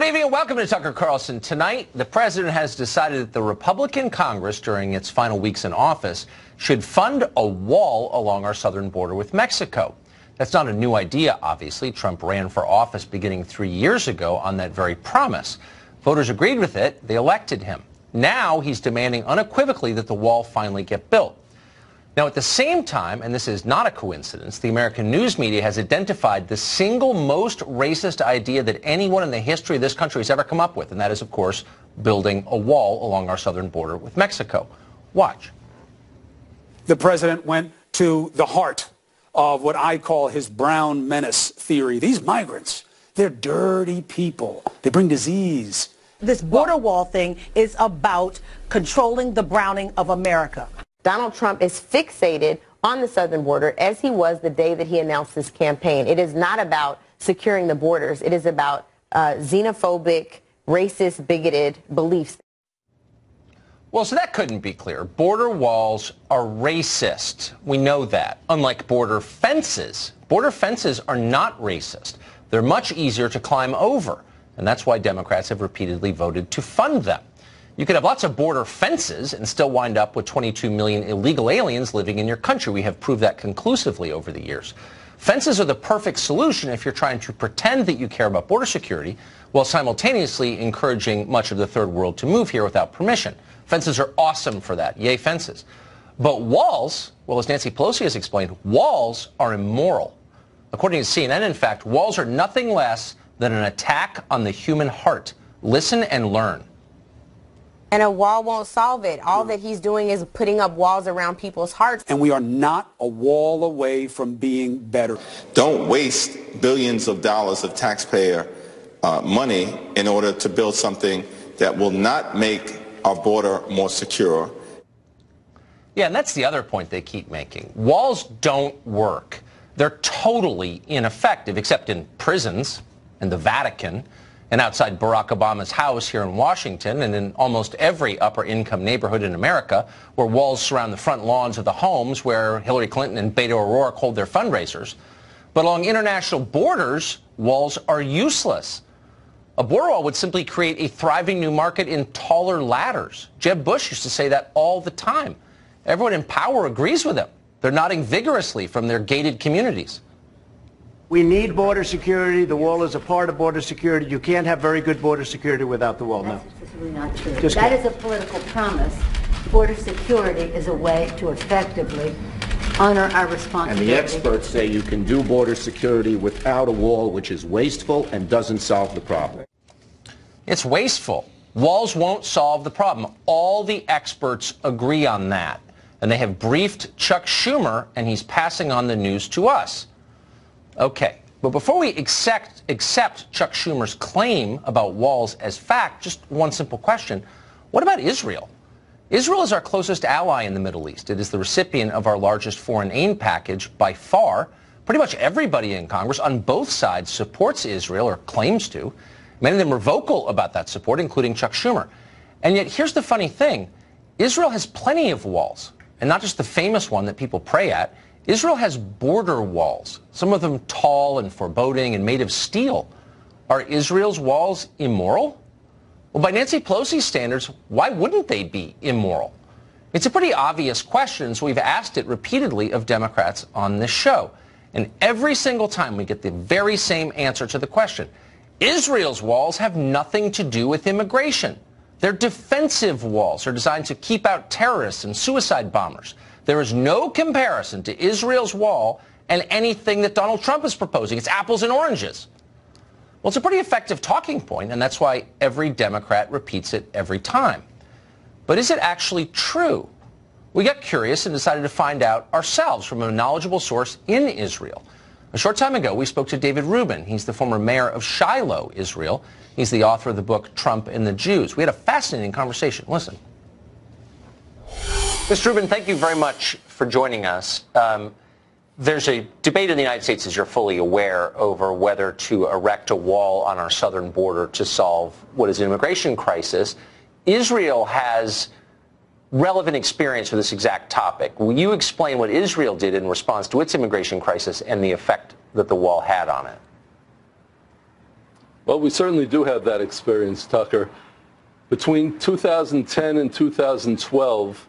Good evening and welcome to Tucker Carlson. Tonight, the president has decided that the Republican Congress, during its final weeks in office, should fund a wall along our southern border with Mexico. That's not a new idea, obviously. Trump ran for office beginning 3 years ago on that very promise. Voters agreed with it. They elected him. Now he's demanding unequivocally that the wall finally get built. Now, at the same time, and this is not a coincidence, the American news media has identified the single most racist idea that anyone in the history of this country has ever come up with, and that is, of course, building a wall along our southern border with Mexico. Watch. The president went to the heart of what I call his brown menace theory. These migrants, they're dirty people. They bring disease. This border wall thing is about controlling the browning of America. Donald Trump is fixated on the southern border, as he was the day that he announced this campaign. It is not about securing the borders. It is about xenophobic, racist, bigoted beliefs. Well, so that couldn't be clear. Border walls are racist. We know that. Unlike border fences are not racist. They're much easier to climb over, and that's why Democrats have repeatedly voted to fund them. You could have lots of border fences and still wind up with 22 million illegal aliens living in your country. We have proved that conclusively over the years. Fences are the perfect solution if you're trying to pretend that you care about border security while simultaneously encouraging much of the third world to move here without permission. Fences are awesome for that. Yay, fences. But walls, well, as Nancy Pelosi has explained, walls are immoral. According to CNN, in fact, walls are nothing less than an attack on the human heart. Listen and learn. And a wall won't solve it. All that he's doing is putting up walls around people's hearts. And we are not a wall away from being better. Don't waste billions of dollars of taxpayer money in order to build something that will not make our border more secure. Yeah, and that's the other point they keep making. Walls don't work. They're totally ineffective, except in prisons and the Vatican and outside Barack Obama's house here in Washington and in almost every upper-income neighborhood in America where walls surround the front lawns of the homes where Hillary Clinton and Beto O'Rourke hold their fundraisers. But along international borders, walls are useless. A border wall would simply create a thriving new market in taller ladders. Jeb Bush used to say that all the time. Everyone in power agrees with him. They're nodding vigorously from their gated communities. We need border security. The wall is a part of border security. You can't have very good border security without the wall. That's specifically not true. Just that is a political promise. Border security is a way to effectively honor our responsibility. And the experts say you can do border security without a wall, which is wasteful and doesn't solve the problem. It's wasteful. Walls won't solve the problem. All the experts agree on that. And they have briefed Chuck Schumer, and he's passing on the news to us. Okay, but before we accept Chuck Schumer's claim about walls as fact, just one simple question. What about Israel? Israel is our closest ally in the Middle East. It is the recipient of our largest foreign aid package by far. Pretty much everybody in Congress on both sides supports Israel, or claims to. Many of them are vocal about that support, including Chuck Schumer. And yet, here's the funny thing. Israel has plenty of walls, and not just the famous one that people pray at. Israel has border walls, some of them tall and foreboding and made of steel. Are Israel's walls immoral? Well, by Nancy Pelosi's standards, why wouldn't they be immoral? It's a pretty obvious question, so we've asked it repeatedly of Democrats on this show. And every single time we get the very same answer to the question. Israel's walls have nothing to do with immigration. They're defensive walls. They're designed to keep out terrorists and suicide bombers. There is no comparison to Israel's wall and anything that Donald Trump is proposing. It's apples and oranges. Well, it's a pretty effective talking point, and that's why every Democrat repeats it every time. But is it actually true? We got curious and decided to find out ourselves from a knowledgeable source in Israel. A short time ago, we spoke to David Rubin. He's the former mayor of Shiloh, Israel. He's the author of the book Trump and the Jews. We had a fascinating conversation. Listen. Mr. Rubin, thank you very much for joining us. There's a debate in the United States, as you're fully aware, over whether to erect a wall on our southern border to solve what is an immigration crisis. Israel has relevant experience with this exact topic. Will you explain what Israel did in response to its immigration crisis and the effect that the wall had on it? Well, we certainly do have that experience, Tucker. Between 2010 and 2012,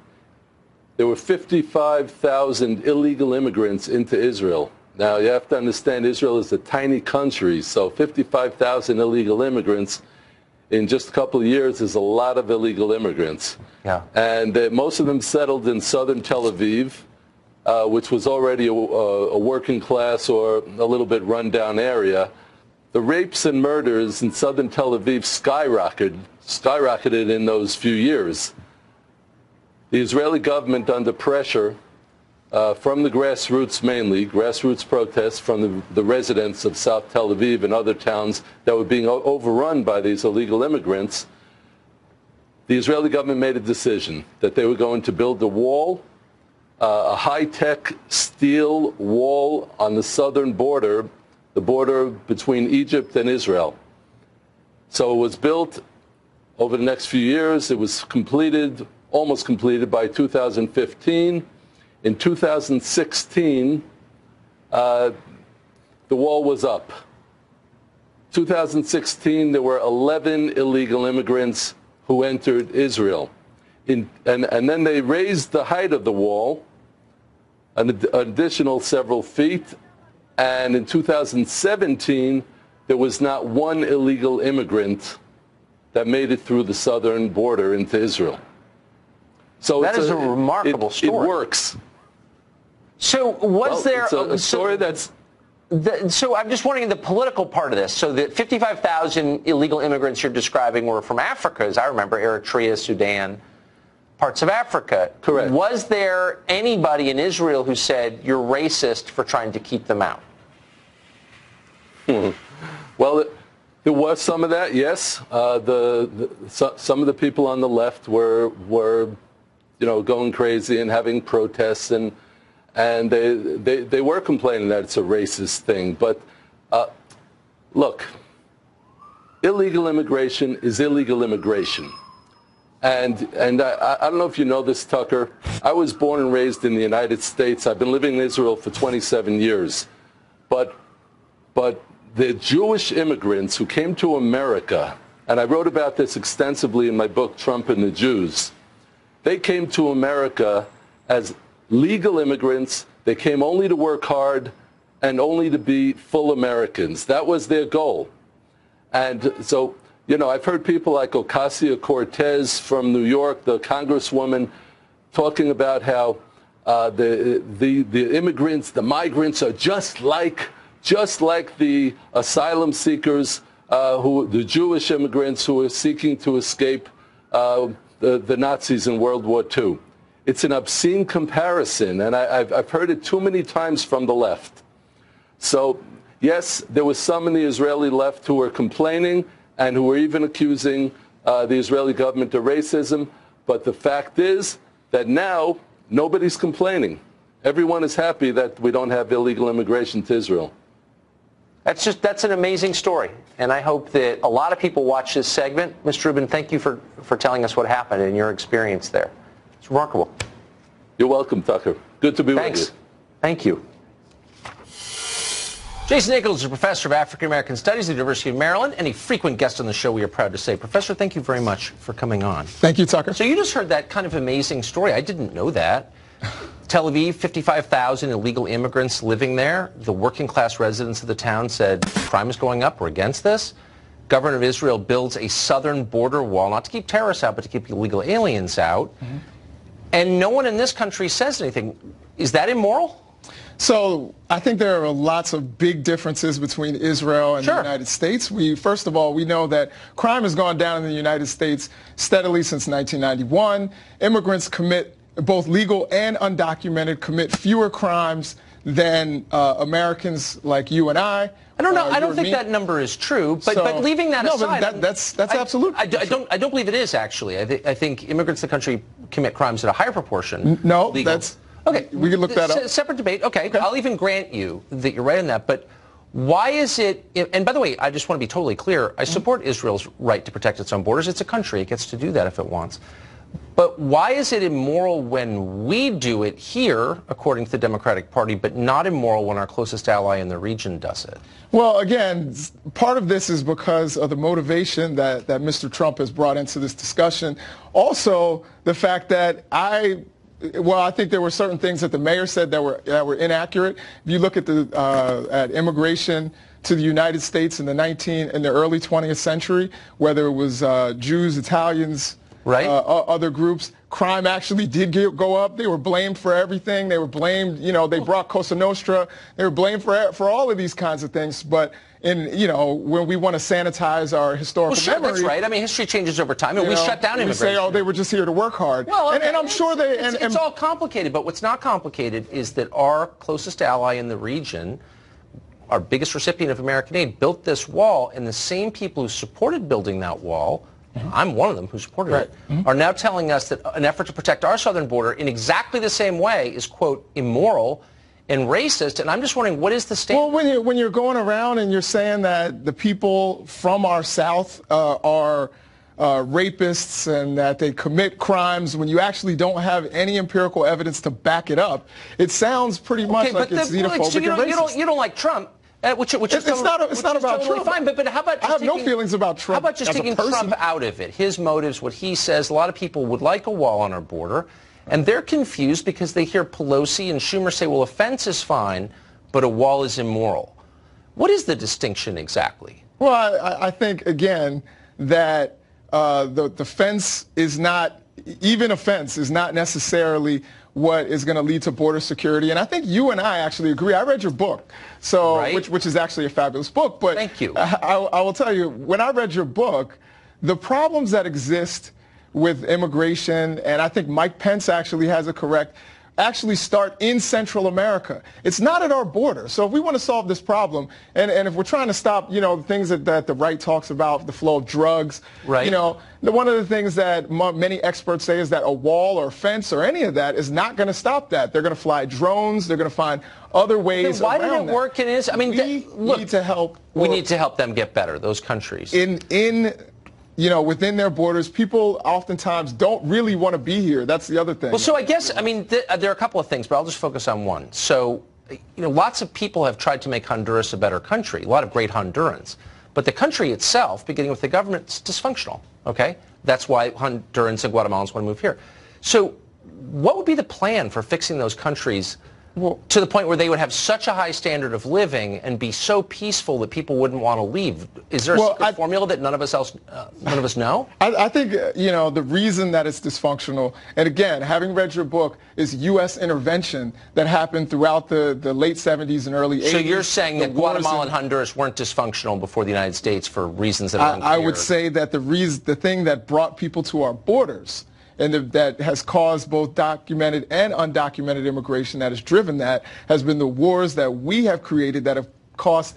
there were 55,000 illegal immigrants into Israel. Now, you have to understand Israel is a tiny country, so 55,000 illegal immigrants in just a couple of years is a lot of illegal immigrants. Yeah. And most of them settled in southern Tel Aviv, which was already a working class or a little bit run-down area. The rapes and murders in southern Tel Aviv skyrocketed in those few years. The Israeli government, under pressure from the grassroots mainly, grassroots protests from the residents of South Tel Aviv and other towns that were being overrun by these illegal immigrants, the Israeli government made a decision that they were going to build a wall, a high-tech steel wall on the southern border, the border between Egypt and Israel. So it was built over the next few years. It was completed, almost completed by 2015. In 2016, the wall was up. 2016, there were 11 illegal immigrants who entered Israel. And then they raised the height of the wall an additional several feet. And in 2017, there was not one illegal immigrant that made it through the southern border into Israel. So that is a remarkable story. It works. So was there it's a story that's... So I'm just wondering the political part of this. So the 55,000 illegal immigrants you're describing were from Africa, as I remember, Eritrea, Sudan, parts of Africa. Correct. Was there anybody in Israel who said, you're racist for trying to keep them out? Well, there was some of that, yes. Some of the people on the left were going crazy and having protests, and they were complaining that it's a racist thing. But look, illegal immigration is illegal immigration. And I don't know if you know this, Tucker. I was born and raised in the United States. I've been living in Israel for 27 years. But the Jewish immigrants who came to America, and I wrote about this extensively in my book, Trump and the Jews, they came to America as legal immigrants. They came only to work hard and only to be full Americans. That was their goal. And so, I've heard people like Ocasio-Cortez from New York, the congresswoman, talking about how the immigrants, the migrants are just like the asylum seekers, the Jewish immigrants who are seeking to escape the Nazis in World War II. It's an obscene comparison, and I've heard it too many times from the left. So, yes, there was some in the Israeli left who were complaining and who were even accusing the Israeli government of racism, but the fact is that now nobody's complaining. Everyone is happy that we don't have illegal immigration to Israel. That's an amazing story, and I hope that a lot of people watch this segment. Mr. Rubin, thank you for telling us what happened and your experience there. It's remarkable. You're welcome, Tucker. Good to be with you. Thank you. Jason Nichols is a professor of African American Studies at the University of Maryland and a frequent guest on the show, we are proud to say. Professor, thank you very much for coming on. Thank you, Tucker. So you just heard that kind of amazing story. I didn't know that. Tel Aviv, 55,000 illegal immigrants living there. The working class residents of the town said crime is going up. We're against this. Government of Israel builds a southern border wall, not to keep terrorists out, but to keep illegal aliens out. Mm-hmm. And no one in this country says anything. Is that immoral? So I think there are lots of big differences between Israel and the United States. First of all, we know that crime has gone down in the United States steadily since 1991. Immigrants both legal and undocumented, commit fewer crimes than Americans like you and I. I don't know. I don't think that number is true. But leaving that aside, but that's absolute. I don't believe it is actually. I think immigrants in the country commit crimes at a higher proportion. No, legal. that's okay. We can look that up. Separate debate. Okay, I'll even grant you that you're right on that. But why is it? And by the way, I just want to be totally clear. I support Israel's right to protect its own borders. It's a country. It gets to do that if it wants. But why is it immoral when we do it here, according to the Democratic Party, but not immoral when our closest ally in the region does it? Well, again, part of this is because of the motivation that Mr. Trump has brought into this discussion. Also, the fact that I think there were certain things that the mayor said that were inaccurate. If you look at at immigration to the United States in the early 20th century, whether it was Jews, Italians, right, other groups, crime actually did go up. They were blamed for everything. They were blamed, they brought Cosa Nostra. They were blamed for all of these kinds of things. But when we want to sanitize our historical memory, that's right. I mean, history changes over time, and we shut down immigration. We say, oh, they were just here to work hard. Well, and I'm sure it's all complicated. But what's not complicated is that our closest ally in the region, our biggest recipient of American aid, built this wall, and the same people who supported building that wall, I'm one of them who supported it, are now telling us that an effort to protect our southern border in exactly the same way is, quote, immoral and racist. And I'm just wondering, what is the standard? Well, when you're going around and you're saying that the people from our South are rapists and that they commit crimes when you actually don't have any empirical evidence to back it up, it sounds pretty much like it's xenophobic and racist. You don't like Trump. Which is it's not about totally Trump. Fine, but how about I have no feelings about Trump. How about just taking Trump out of it? His motives, what he says. A lot of people would like a wall on our border, and they're confused because they hear Pelosi and Schumer say, "Well, a fence is fine, but a wall is immoral." What is the distinction exactly? Well, I think again that the fence is not, even a fence is not necessarily what is going to lead to border security. And I think you and I actually agree. I read your book, which is actually a fabulous book. But thank you. I will tell you, when I read your book, the problems that exist with immigration, and I think Mike Pence actually has it correct, actually start in Central America. It's not at our border. So if we want to solve this problem, and if we're trying to stop, the things that the right talks about, the flow of drugs, right. One of the things that many experts say is that a wall or a fence or any of that is not going to stop that. They're going to fly drones. They're going to find other ways why around did it work? I mean, we need to help. We need to help them get better, those countries. Within their borders, people oftentimes don't really want to be here. That's the other thing. Well, so I guess, there are a couple of things, but I'll just focus on one. So, lots of people have tried to make Honduras a better country, a lot of great Hondurans. But the country itself, beginning with the government, is dysfunctional, okay? That's why Hondurans and Guatemalans want to move here. So what would be the plan for fixing those countries to the point where they would have such a high standard of living and be so peaceful that people wouldn't want to leave? Is there a secret formula that none of us know? I think, the reason that it's dysfunctional, and again, having read your book, is U.S. intervention that happened throughout the late 70s and early 80s. So you're saying that Guatemala and Honduras weren't dysfunctional before the United States for reasons that are unclear? I would say that the thing that brought people to our borders and that has caused both documented and undocumented immigration that has driven that has been the wars that we have created that have cost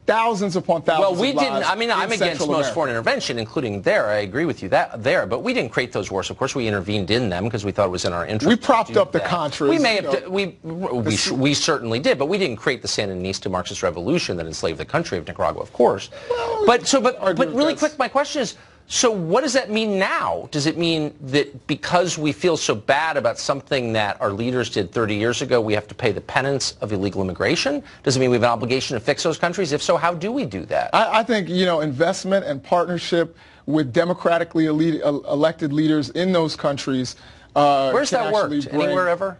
thousands upon thousands of lives. Well, we didn't. I mean, I'm against most foreign intervention, including there. I agree with you there. But we didn't create those wars. Of course, we intervened in them because we thought it was in our interest. We propped up the Contras. We may have. We certainly did. But we didn't create the Sandinista Marxist revolution that enslaved the country of Nicaragua, of course. Well, but really quick, my question is. So what does that mean now? Does it mean that because we feel so bad about something that our leaders did 30 years ago, we have to pay the penance of illegal immigration? Does it mean we have an obligation to fix those countries? If so, how do we do that? I think, investment and partnership with democratically elected leaders in those countries. Where's that worked? Anywhere ever?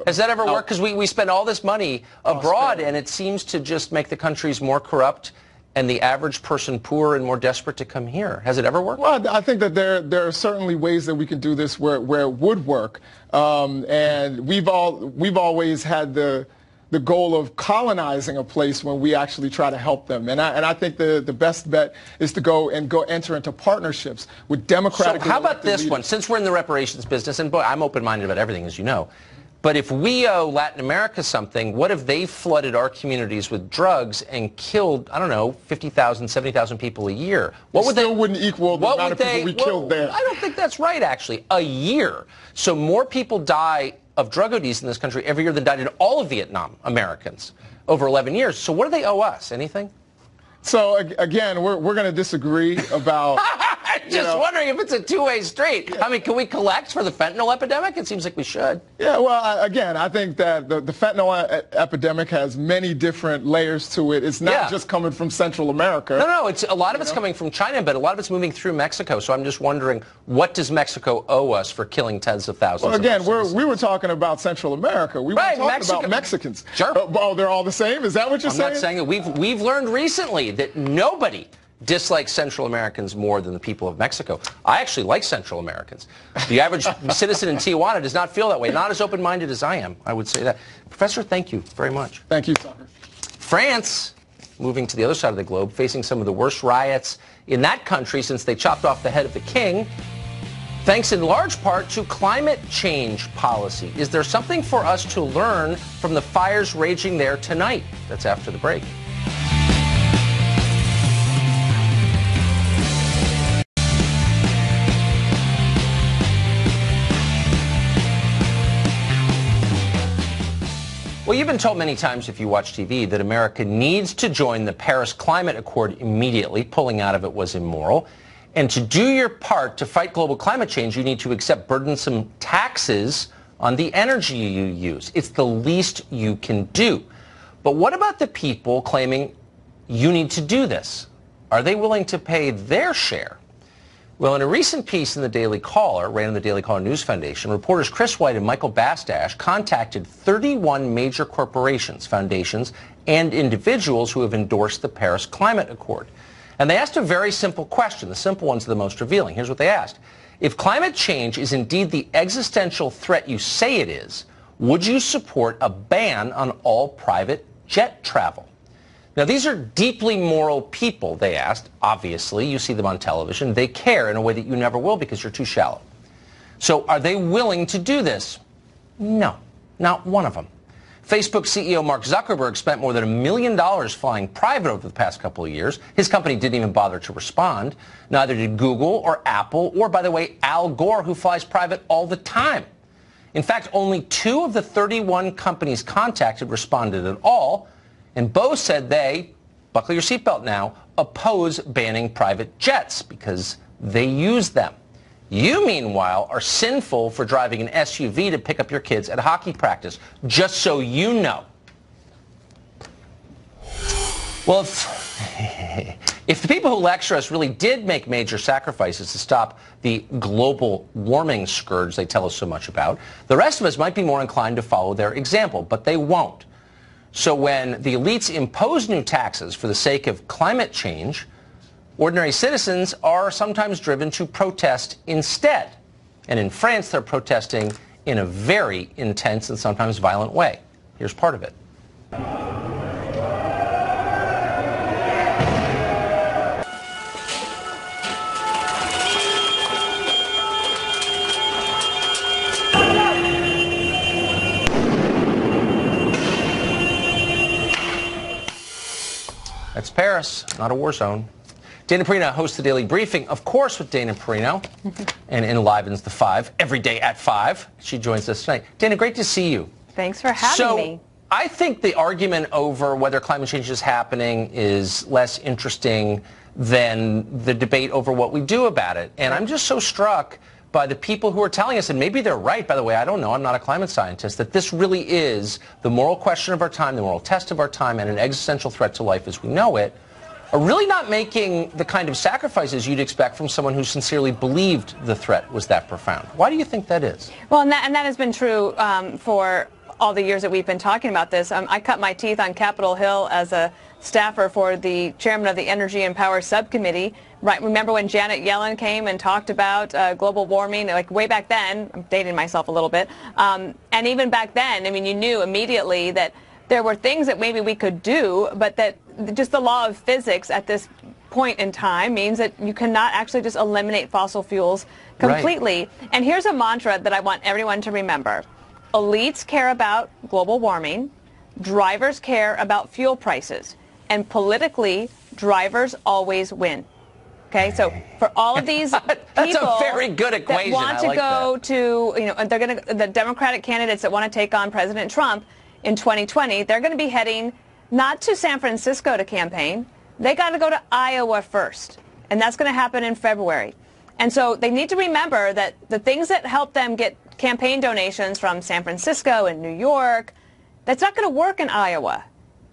Has that ever worked? Because we spend all this money abroad, and it seems to just make the countries more corrupt and the average person poorer and more desperate to come here. Has it ever worked? Well, I think that there are certainly ways that we can do this where it would work. And we've always had the goal of colonizing a place when we actually try to help them. And I think the best bet is to go enter into partnerships with democratic. So how about this one? Since we're in the reparations business, and boy, I'm open-minded about everything, as you know. But if we owe Latin America something, what if they flooded our communities with drugs and killed, 50,000, 70,000 people a year? Wouldn't equal the amount of people we killed there. I don't think that's right, actually. A year. So more people die of drug ODs in this country every year than died in all of Vietnam, Americans, over 11 years. So what do they owe us? Anything? So, again, we're going to disagree about just wondering if it's a two-way street. I mean, can we collect for the fentanyl epidemic? It seems like we should. Yeah, well, again, I think that the fentanyl epidemic has many different layers to it. It's not just coming from Central America. No, it's a lot of it's coming from China, but a lot of it's moving through Mexico. So I'm just wondering, what does Mexico owe us for killing tens of thousands? Well, again, we were talking about Central America. We were talking about Mexicans. Sure. Oh, they're all the same? Is that what you're saying? I'm not saying that. We've learned recently that nobody dislikes Central Americans more than the people of Mexico. I actually like Central Americans. The average citizen in Tijuana does not feel that way. Not as open-minded as I am, I would say that. Professor, thank you very much. Thank you, Tucker. France, moving to the other side of the globe, facing some of the worst riots in that country since they chopped off the head of the king, thanks in large part to climate change policy. Is there something for us to learn from the fires raging there tonight? That's after the break. Well, you've been told many times if you watch TV that America needs to join the Paris Climate Accord immediately. Pulling out of it was immoral. And to do your part to fight global climate change, you need to accept burdensome taxes on the energy you use. It's the least you can do. But what about the people claiming you need to do this? Are they willing to pay their share? Well, in a recent piece in the Daily Caller, ran in the Daily Caller News Foundation, reporters Chris White and Michael Bastash contacted 31 major corporations, foundations, and individuals who have endorsed the Paris Climate Accord. And they asked a very simple question. The simple ones are the most revealing. Here's what they asked. If climate change is indeed the existential threat you say it is, would you support a ban on all private jet travel? Now, these are deeply moral people, they asked. Obviously, you see them on television. They care in a way that you never will because you're too shallow. So are they willing to do this? No, not one of them. Facebook CEO Mark Zuckerberg spent more than $1 million flying private over the past couple of years. His company didn't even bother to respond. Neither did Google or Apple or, by the way, Al Gore, who flies private all the time. In fact, only 2 of the 31 companies contacted responded at all. And both said they, buckle your seatbelt now, oppose banning private jets because they use them. You, meanwhile, are sinful for driving an SUV to pick up your kids at hockey practice, just so you know. Well, if the people who lecture us really did make major sacrifices to stop the global warming scourge they tell us so much about, the rest of us might be more inclined to follow their example, but they won't. So when the elites impose new taxes for the sake of climate change, ordinary citizens are sometimes driven to protest instead. And in France, they're protesting in a very intense and sometimes violent way. Here's part of it. That's Paris, not a war zone. Dana Perino hosts the Daily Briefing, of course, with Dana Perino, and enlivens the 5 every day at 5. She joins us tonight. Dana, great to see you. Thanks for having me. I think the argument over whether climate change is happening is less interesting than the debate over what we do about it. And I'm just so struck by the people who are telling us, and maybe they're right, by the way, I don't know, I'm not a climate scientist, that this really is the moral question of our time, the moral test of our time, and an existential threat to life as we know it, are really not making the kind of sacrifices you'd expect from someone who sincerely believed the threat was that profound. Why do you think that is? Well, and that has been true for all the years that we've been talking about this. I cut my teeth on Capitol Hill as a staffer for the chairman of the Energy and Power Subcommittee. Right, remember when Janet Yellen came and talked about global warming, like way back then? I'm dating myself a little bit. And even back then, I mean, you knew immediately that there were things that maybe we could do, but that just the law of physics at this point in time means that you cannot actually just eliminate fossil fuels completely. Right. And here's a mantra that I want everyone to remember. Elites care about global warming. Drivers care about fuel prices. And politically, drivers always win. Okay, so for all of these people That's a very good equation. That want to go to, you know, they're going to, the Democratic candidates that want to take on President Trump in 2020, they're going to be heading not to San Francisco to campaign. They got to go to Iowa first, and that's going to happen in February. And so they need to remember that the things that help them get campaign donations from San Francisco and New York, that's not going to work in Iowa.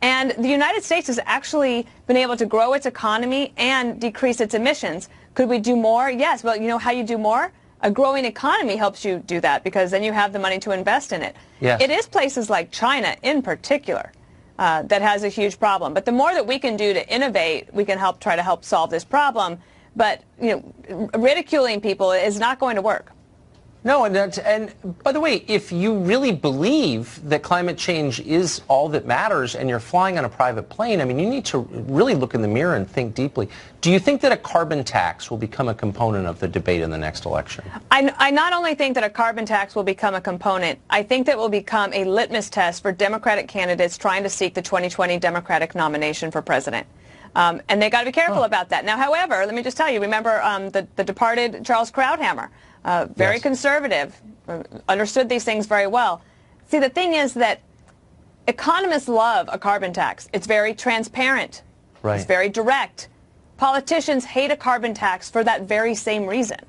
And the United States has actually been able to grow its economy and decrease its emissions. Could we do more? Yes. Well, you know how you do more? A growing economy helps you do that, because then you have the money to invest in it. Yes. It is places like China in particular that has a huge problem. But the more that we can do to innovate, we can try to help solve this problem. But, you know, ridiculing people is not going to work. No, and by the way, if you really believe that climate change is all that matters and you're flying on a private plane, I mean, you need to really look in the mirror and think deeply. Do you think that a carbon tax will become a component of the debate in the next election? I not only think that a carbon tax will become a component, I think that it will become a litmus test for Democratic candidates trying to seek the 2020 Democratic nomination for president. And they got to be careful about that. Now, however, let me just tell you, remember the departed Charles Krauthammer, very conservative, understood these things very well. See, the thing is that economists love a carbon tax. It's very transparent. Right. It's very direct. Politicians hate a carbon tax for that very same reason.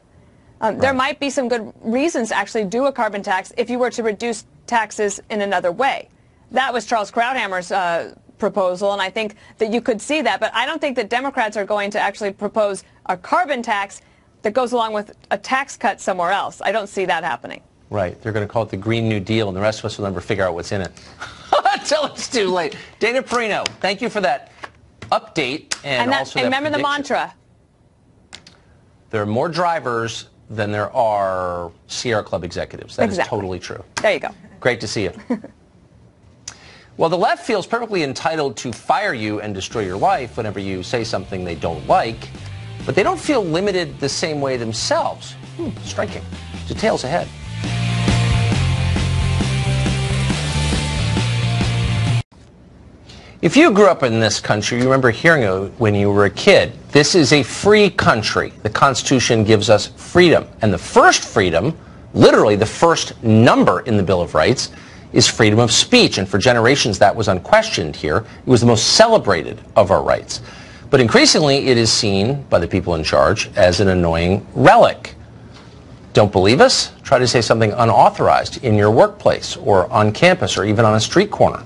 There might be some good reasons to actually do a carbon tax if you were to reduce taxes in another way. That was Charles Krauthammer's proposal, and I think that you could see that. But I don't think that Democrats are going to actually propose a carbon tax that goes along with a tax cut somewhere else. I don't see that happening. Right. They're going to call it the Green New Deal, and the rest of us will never figure out what's in it until it's too late. Dana Perino, thank you for that update and also that remember prediction. The mantra. There are more drivers than there are Sierra Club executives. That is totally true. There you go. Great to see you. Well, the left feels perfectly entitled to fire you and destroy your life whenever you say something they don't like, but they don't feel limited the same way themselves. Striking. Details ahead. If you grew up in this country, you remember hearing it when you were a kid. This is a free country. The Constitution gives us freedom. And the first freedom, literally the first number in the Bill of Rights, is freedom of speech. And for generations, that was unquestioned here. It was the most celebrated of our rights. But increasingly, it is seen by the people in charge as an annoying relic. Don't believe us? Try to say something unauthorized in your workplace or on campus or even on a street corner.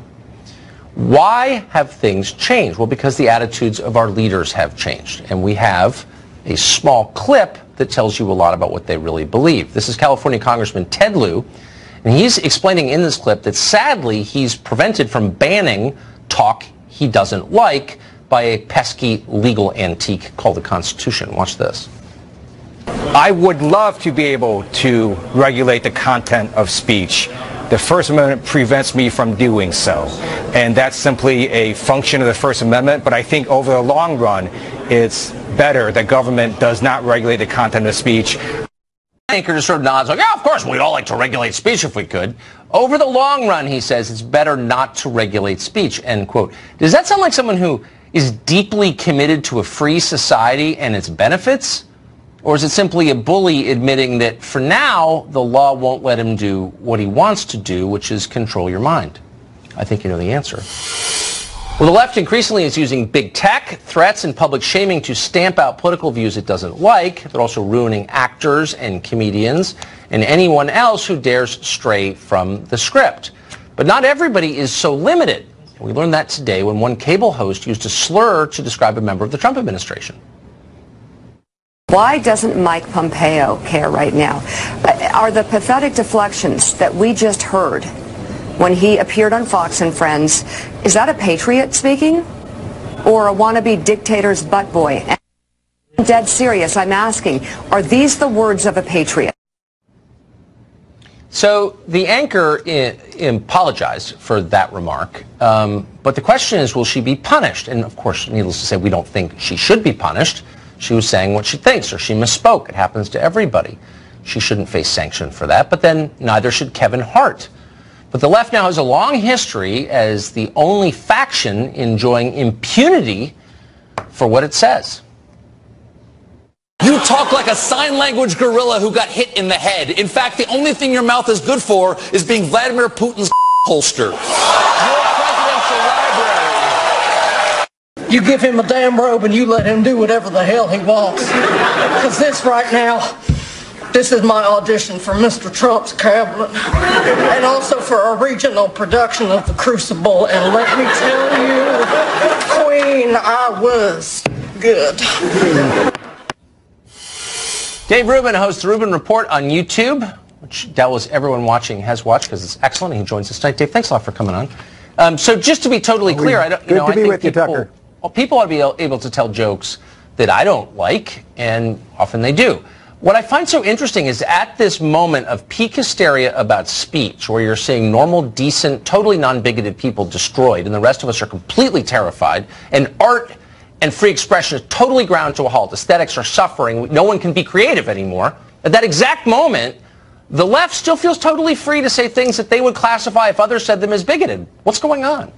Why have things changed? Well, because the attitudes of our leaders have changed. And we have a small clip that tells you a lot about what they really believe. This is California Congressman Ted Lieu, and he's explaining in this clip that sadly he's prevented from banning talk he doesn't like by a pesky legal antique called the Constitution. Watch this. I would love to be able to regulate the content of speech. The First Amendment prevents me from doing so. And that's simply a function of the First Amendment. But I think over the long run, it's better that government does not regulate the content of speech. Anchor just sort of nods like, yeah, of course, we'd all like to regulate speech if we could. Over the long run, he says, it's better not to regulate speech, end quote. Does that sound like someone who is deeply committed to a free society and its benefits? Or is it simply a bully admitting that for now, the law won't let him do what he wants to do, which is control your mind? I think you know the answer. Well, the left increasingly is using big tech, threats, and public shaming to stamp out political views it doesn't like. They're also ruining actors and comedians and anyone else who dares stray from the script. But not everybody is so limited. We learned that today when one cable host used a slur to describe a member of the Trump administration. Why doesn't Mike Pompeo care right now? Are the pathetic deflections that we just heard when he appeared on Fox and Friends, is that a patriot speaking? Or a wannabe dictator's butt boy? And I'm dead serious, I'm asking, are these the words of a patriot? So the anchor apologized for that remark, but the question is, will she be punished? And of course, needless to say, we don't think she should be punished. She was saying what she thinks, or she misspoke. It happens to everybody. She shouldn't face sanction for that, but then neither should Kevin Hart. But the left now has a long history as the only faction enjoying impunity for what it says. You talk like a sign language gorilla who got hit in the head. In fact, the only thing your mouth is good for is being Vladimir Putin's holster. Your presidential library You give him a damn robe and you let him do whatever the hell he wants. Because this right now, this is my audition for Mr. Trump's cabinet. And also for a regional production of The Crucible. And let me tell you, Queen, I was good. Dave Rubin hosts the Rubin Report on YouTube, which doubtless everyone watching has watched because it's excellent. He joins us tonight. Dave, thanks a lot for coming on. So just to be totally clear, I don't, good to be with you, Tucker. Well, people ought to be able to tell jokes that I don't like, and often they do. What I find so interesting is at this moment of peak hysteria about speech, where you're seeing normal, decent, totally non-bigoted people destroyed, and the rest of us are completely terrified, and art and free expression is totally ground to a halt. Aesthetics are suffering. No one can be creative anymore. At that exact moment, the left still feels totally free to say things that they would classify if others said them as bigoted. What's going on?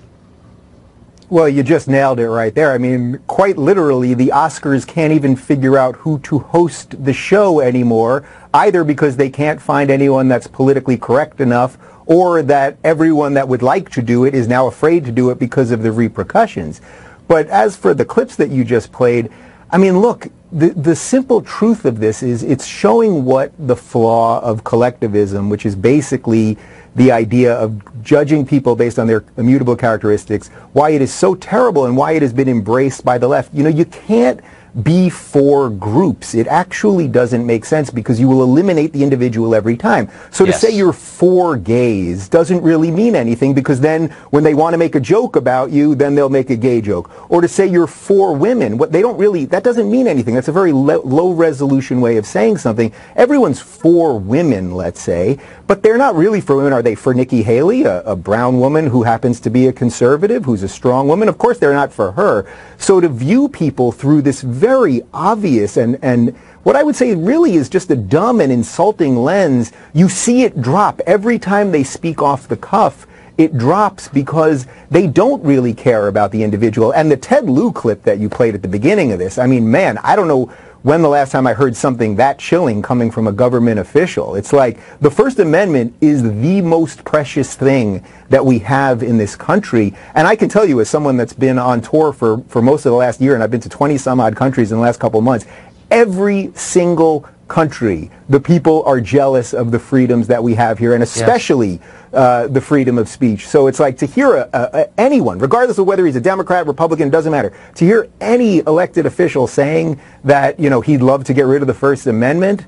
Well, you just nailed it right there. I mean, quite literally, the Oscars can't even figure out who to host the show anymore, either because they can't find anyone that's politically correct enough, or that everyone that would like to do it is now afraid to do it because of the repercussions. But as for the clips that you just played, I mean, look, the simple truth of this is it's showing what the flaw of collectivism, which is basically the idea of judging people based on their immutable characteristics, why it is so terrible and why it has been embraced by the left. You know, you can't be for groups. It actually doesn't make sense because you will eliminate the individual every time. So to say you're for gays doesn't really mean anything, because then when they want to make a joke about you, then they'll make a gay joke. Or to say you're for women, what they don't really, that doesn't mean anything. That's a very low resolution way of saying something. Everyone's for women, let's say, but they're not really for women. Are they for Nikki Haley, a brown woman who happens to be a conservative, who's a strong woman? Of course they're not for her. So to view people through this very obvious and what I would say really is just a dumb and insulting lens, you see it drop every time they speak off the cuff. It drops because they don't really care about the individual. And the Ted Lieu clip that you played at the beginning of this, I mean, man, I don't know when the last time I heard something that chilling coming from a government official. It's like the First Amendment is the most precious thing that we have in this country. And I can tell you, as someone that's been on tour for most of the last year, and I've been to 20 some odd countries in the last couple of months, every single country, the people are jealous of the freedoms that we have here, and especially the freedom of speech. So it's like to hear anyone, regardless of whether he's a Democrat, Republican, doesn't matter, to hear any elected official saying that, you know, he'd love to get rid of the First Amendment.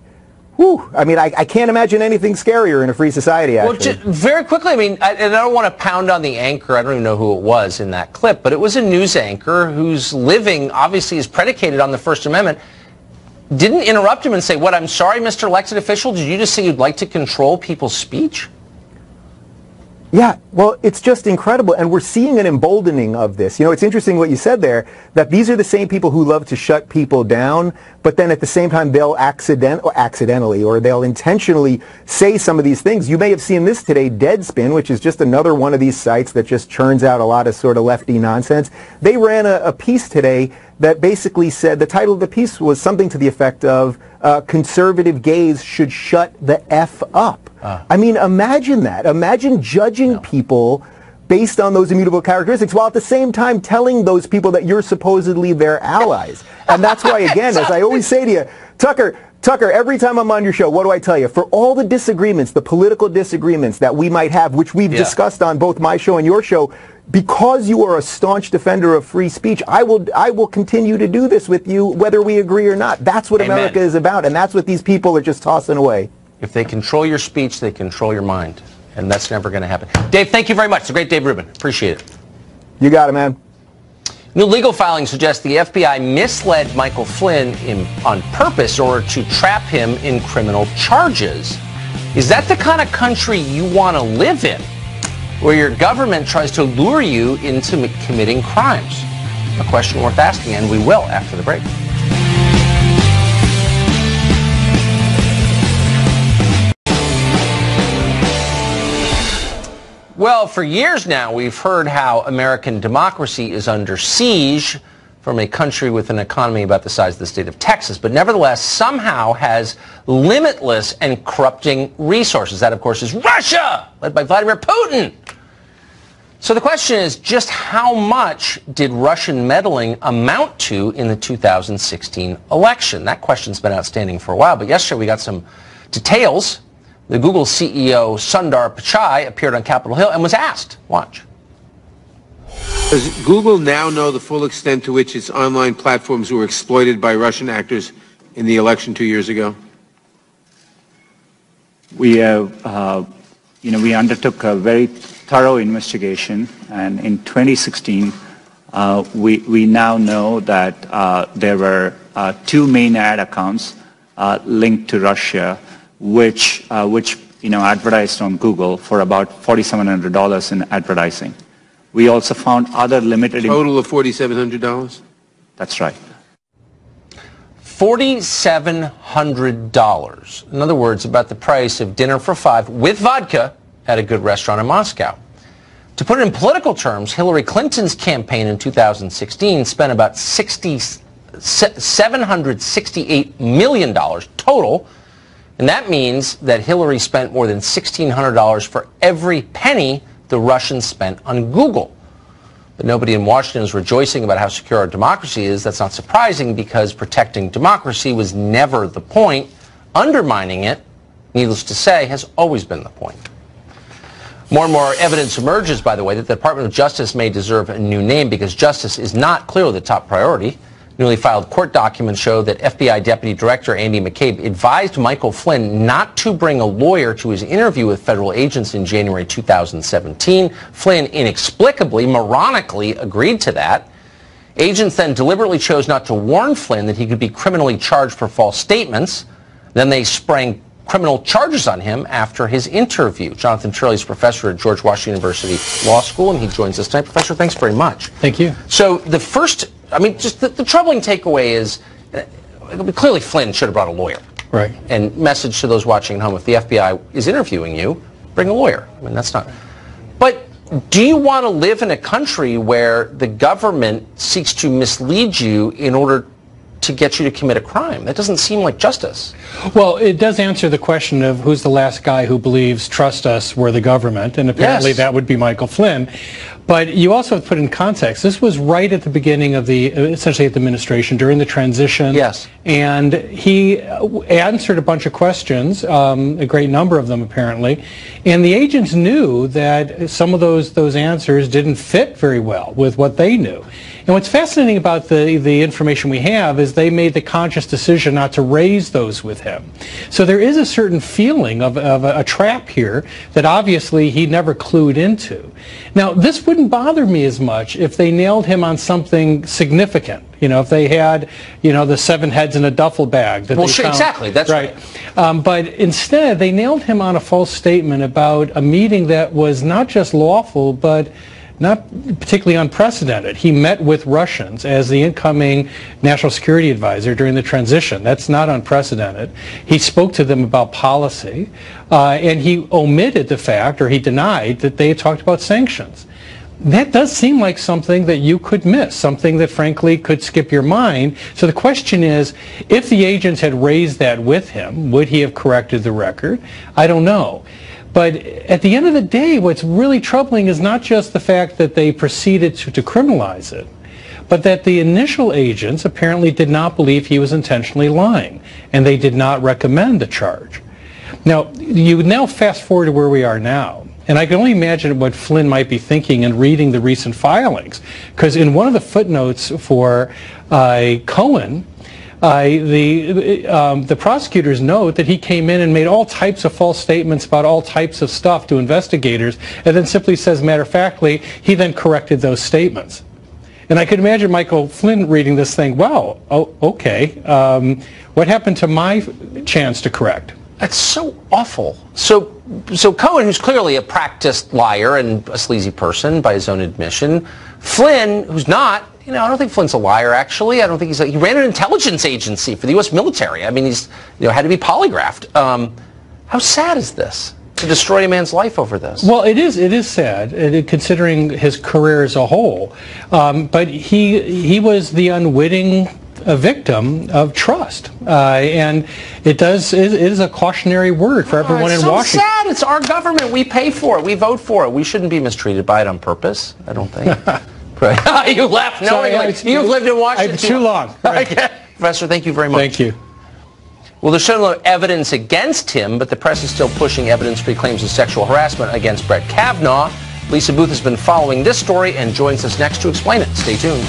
Whew, I mean, I can't imagine anything scarier in a free society, actually. Well, very quickly, I mean, I don't want to pound on the anchor. I don't even know who it was in that clip, but it was a news anchor whose living obviously is predicated on the First Amendment. Didn't interrupt him and say, what, I'm sorry, Mr. Elected Official, did you just say you'd like to control people's speech? Yeah, well, it's just incredible, and we're seeing an emboldening of this. You know, it's interesting what you said there, that these are the same people who love to shut people down, but then at the same time they'll accidentally or they'll intentionally say some of these things. You may have seen this today, Deadspin, which is just another one of these sites that just churns out a lot of sort of lefty nonsense. They ran a piece today that basically said, the title of the piece was something to the effect of, conservative gays should shut the F up. I mean, imagine that. Imagine judging people based on those immutable characteristics, while at the same time telling those people that you're supposedly their allies. And that's why, again, as I always say to you, Tucker, every time I'm on your show, what do I tell you? For all the disagreements, the political disagreements that we might have, which we've discussed on both my show and your show, because you are a staunch defender of free speech, I will continue to do this with you, whether we agree or not. That's what America is about, and that's what these people are just tossing away. If they control your speech, they control your mind, and that's never going to happen. Dave, thank you very much. It's a great Dave Rubin. Appreciate it. You got it, man. New legal filings suggest the FBI misled Michael Flynn on purpose in order to trap him in criminal charges. Is that the kind of country you want to live in, where your government tries to lure you into committing crimes? A question worth asking, and we will after the break. Well, for years now, we've heard how American democracy is under siege from a country with an economy about the size of the state of Texas, but nevertheless somehow has limitless and corrupting resources. That, of course, is Russia, led by Vladimir Putin. So the question is, just how much did Russian meddling amount to in the 2016 election? That question's been outstanding for a while, but yesterday we got some details. The Google CEO Sundar Pichai appeared on Capitol Hill and was asked. Watch. Does Google now know the full extent to which its online platforms were exploited by Russian actors in the election 2 years ago? We have, we undertook a very thorough investigation, and in 2016, we now know that there were two main ad accounts linked to Russia, which advertised on Google for about $4,700 in advertising. We also found other limited... Total of $4,700? That's right. $4,700. In other words, about the price of dinner for five with vodka at a good restaurant in Moscow. To put it in political terms, Hillary Clinton's campaign in 2016 spent about $768 million total, and that means that Hillary spent more than $1,600 for every penny the Russians spent on Google. But nobody in Washington is rejoicing about how secure our democracy is. That's not surprising, because protecting democracy was never the point. Undermining it, needless to say, has always been the point. More and more evidence emerges, by the way, that the Department of Justice may deserve a new name, because justice is not clearly the top priority. Newly filed court documents show that FBI Deputy Director Andy McCabe advised Michael Flynn not to bring a lawyer to his interview with federal agents in January 2017. Flynn inexplicably, moronically agreed to that. Agents then deliberately chose not to warn Flynn that he could be criminally charged for false statements. Then they sprang criminal charges on him after his interview. Jonathan Turley is professor at George Washington University Law School, and he joins us tonight. Professor, thanks very much. Thank you. So the first, just the troubling takeaway is clearly Flynn should have brought a lawyer. Right. And message to those watching at home, if the FBI is interviewing you, bring a lawyer. That's not. But do you want to live in a country where the government seeks to mislead you in order to get you to commit a crime? That doesn't seem like justice. Well, it does answer the question of who's the last guy who believes trust us, we're the government, and apparently that would be Michael Flynn. But you also have to put in context, this was right at the beginning of the, essentially at the administration, during the transition. Yes. And he answered a bunch of questions, a great number of them apparently, and the agents knew that some of those answers didn't fit very well with what they knew. And what's fascinating about the information we have is they made the conscious decision not to raise those with him. So there is a certain feeling of a trap here that obviously he never clued into. Now, this wouldn't bother me as much if they nailed him on something significant. If they had, the 7 heads in a duffel bag. That well, sure, exactly. That's right. But instead, they nailed him on a false statement about a meeting that was not just lawful, but not particularly unprecedented. He met with Russians as the incoming national security advisor during the transition. That's not unprecedented. He spoke to them about policy, and he omitted the fact, or he denied, that they had talked about sanctions. That does seem like something that you could miss, something that frankly could skip your mind. So the question is, if the agents had raised that with him, would he have corrected the record? I don't know. But at the end of the day, what's really troubling is not just the fact that they proceeded to criminalize it, but that the initial agents apparently did not believe he was intentionally lying, and they did not recommend the charge. Now, you now fast forward to where we are now, and I can only imagine what Flynn might be thinking in reading the recent filings, because in one of the footnotes for Cohen, the prosecutors note that he came in and made all types of false statements about all types of stuff to investigators, and then simply says matter-of-factly, he then corrected those statements. And I could imagine Michael Flynn reading this thing, wow, oh, okay, what happened to my chance to correct? That's so awful. So Cohen, who's clearly a practiced liar and a sleazy person by his own admission, Flynn, who's not, I don't think Flynn's a liar, actually. I don't think he ran an intelligence agency for the U.S. military. I mean, he's, had to be polygraphed. How sad is this, to destroy a man's life over this? Well, it is sad, considering his career as a whole. But he was the unwitting a victim of trust, and it is a cautionary word for everyone in Washington. It's so sad. It's our government. We pay for it. We vote for it. We shouldn't be mistreated by it on purpose, I don't think. You laugh knowingly. You've lived in Washington too long. Right. Okay. Professor, thank you very much. Thank you. Well, there's certainly no evidence against him, but the press is still pushing evidence-free claims of sexual harassment against Brett Kavanaugh. Lisa Booth has been following this story and joins us next to explain it. Stay tuned.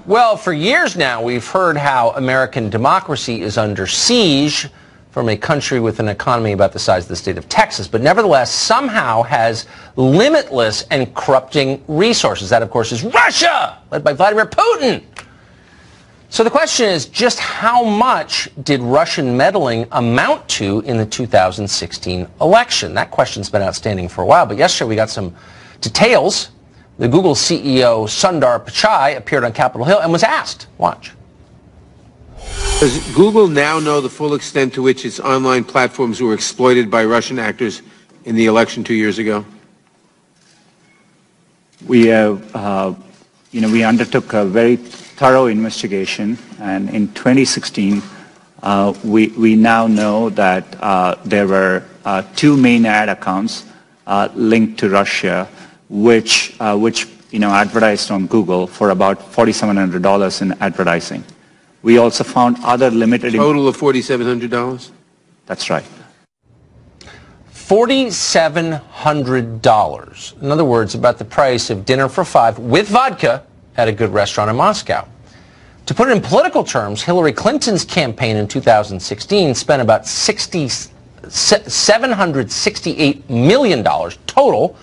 Well, for years now, we've heard how American democracy is under siege from a country with an economy about the size of the state of Texas, but nevertheless somehow has limitless and corrupting resources. That, of course, is Russia, led by Vladimir Putin. So the question is, just how much did Russian meddling amount to in the 2016 election? That question's been outstanding for a while, but yesterday we got some details. The Google CEO Sundar Pichai appeared on Capitol Hill and was asked. Watch. Does Google now know the full extent to which its online platforms were exploited by Russian actors in the election 2 years ago? We have, we undertook a very thorough investigation, and in 2016, we now know that there were two main ad accounts linked to Russia, which advertised on Google for about $4,700 in advertising. We also found other limited... Total of $4,700? That's right. $4,700. In other words, about the price of dinner for five with vodka at a good restaurant in Moscow. To put it in political terms, Hillary Clinton's campaign in 2016 spent about $768 million total,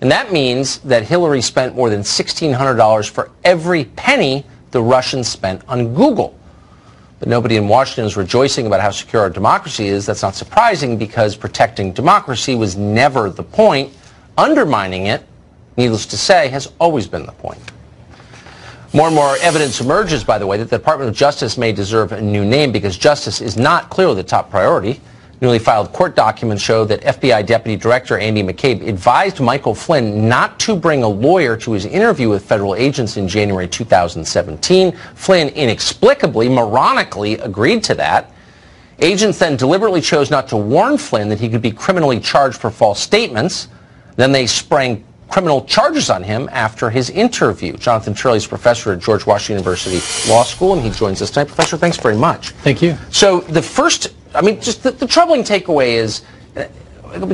and that means that Hillary spent more than $1,600 for every penny the Russians spent on Google. But nobody in Washington is rejoicing about how secure our democracy is. That's not surprising, because protecting democracy was never the point. Undermining it, needless to say, has always been the point. More and more evidence emerges, by the way, that the Department of Justice may deserve a new name, because justice is not clearly the top priority. Newly filed court documents show that FBI Deputy Director Andy McCabe advised Michael Flynn not to bring a lawyer to his interview with federal agents in January 2017. Flynn inexplicably, moronically agreed to that. Agents then deliberately chose not to warn Flynn that he could be criminally charged for false statements. Then they sprang criminal charges on him after his interview. Jonathan Turley is professor at George Washington University Law School, and he joins us tonight. Professor, thanks very much. Thank you. So the first, just the troubling takeaway is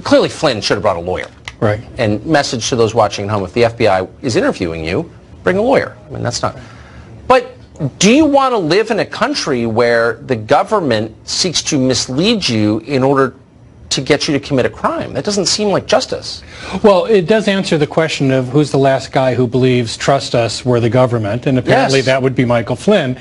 clearly Flynn should have brought a lawyer. Right. And message to those watching at home, if the FBI is interviewing you, bring a lawyer. That's not. But do you want to live in a country where the government seeks to mislead you in order to get you to commit a crime? That doesn't seem like justice. Well, it does answer the question of who's the last guy who believes trust us, we're the government, and apparently that would be Michael Flynn.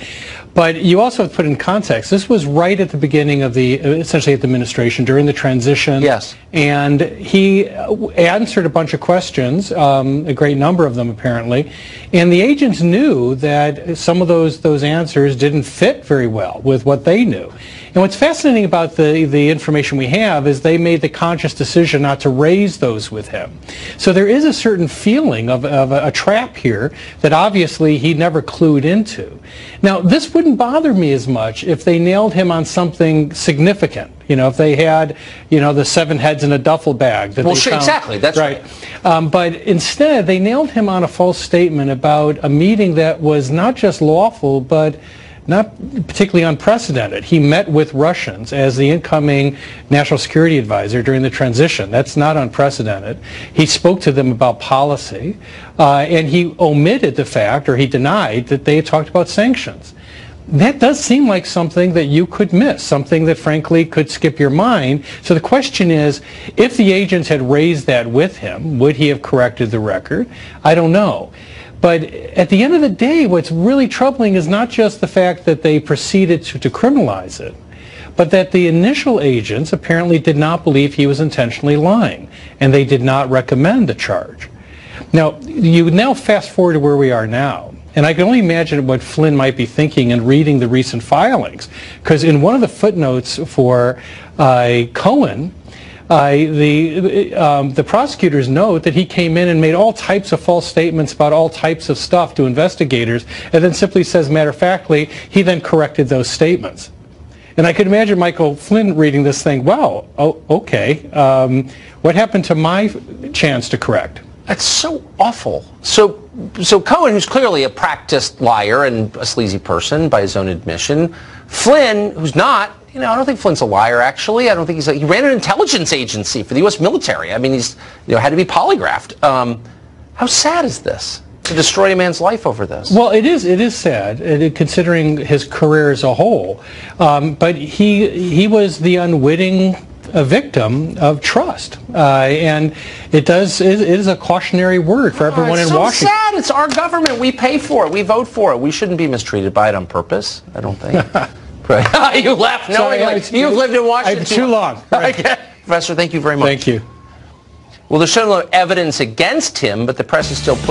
But you also have to put in context, this was right at the beginning of the, essentially at the administration, during the transition. Yes. And he answered a bunch of questions, a great number of them apparently, and the agents knew that some of those answers didn't fit very well with what they knew. And what's fascinating about the information we have is they made the conscious decision not to raise those with him. So there is a certain feeling of a trap here that obviously he never clued into. Now, this wouldn't bother me as much if they nailed him on something significant. If they had, the 7 heads in a duffel bag. That well, sure, exactly. That's right. But instead, they nailed him on a false statement about a meeting that was not just lawful, but not particularly unprecedented. He met with Russians as the incoming national security advisor during the transition. That's not unprecedented. He spoke to them about policy, and he omitted the fact, or he denied, that they had talked about sanctions. That does seem like something that you could miss, something that frankly could skip your mind. So the question is, if the agents had raised that with him, would he have corrected the record? I don't know. But at the end of the day, what's really troubling is not just the fact that they proceeded to criminalize it, but that the initial agents apparently did not believe he was intentionally lying, and they did not recommend the charge. Now, you now fast forward to where we are now, and I can only imagine what Flynn might be thinking in reading the recent filings, because in one of the footnotes for Cohen, The prosecutors note that he came in and made all types of false statements about all types of stuff to investigators, and then simply says, matter-of-factly, he then corrected those statements. And I could imagine Michael Flynn reading this thing, wow, oh, okay, what happened to my chance to correct? That's so awful. So Cohen, who's clearly a practiced liar and a sleazy person by his own admission, Flynn, who's not, I don't think Flynn's a liar, actually. I don't think he ran an intelligence agency for the U.S. military. I mean, he's, had to be polygraphed. How sad is this, to destroy a man's life over this? Well, it is sad, considering his career as a whole. But he was the unwitting victim of trust. And it is a cautionary word for everyone in Washington. It's so sad. It's our government. We pay for it. We vote for it. We shouldn't be mistreated by it on purpose, I don't think. Right. You laugh knowingly. You've lived in Washington too long. Right. Professor, thank you very much. Thank you. Well, there's certainly no evidence against him, but the press is still putting